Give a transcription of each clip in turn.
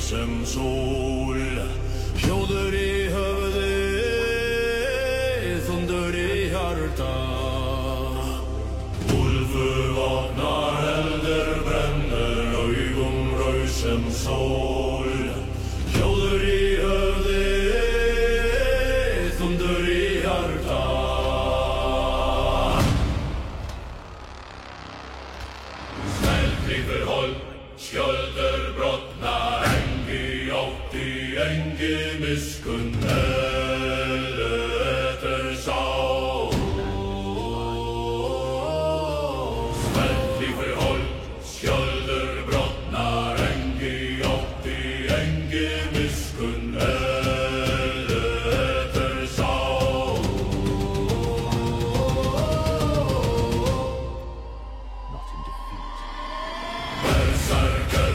sem sól, hljóður í höfði, þundur í hjarta. Úlfur vaknar, eldur brennur, augum rauð sem sól, hljóður í höfði, þundur í hjarta. Snællífur hold, skjöldur brotna, engi átti, engi miskunn, etter sá. Snællífur hold, skjöldur brotna, engi átti, engi miskunn, etter sá. Not in defeat. Berserker,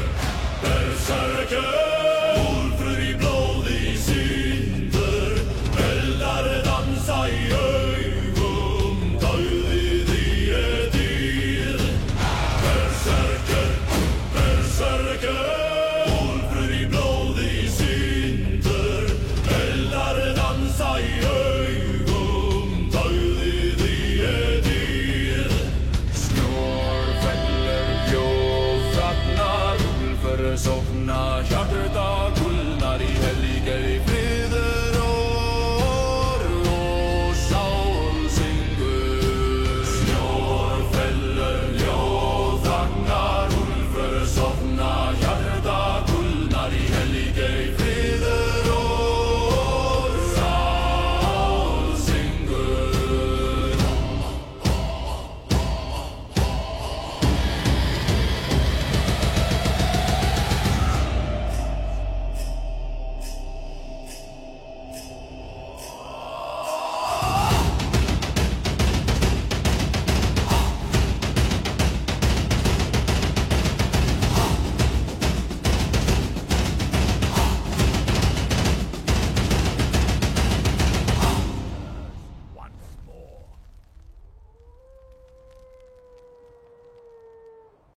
berserker.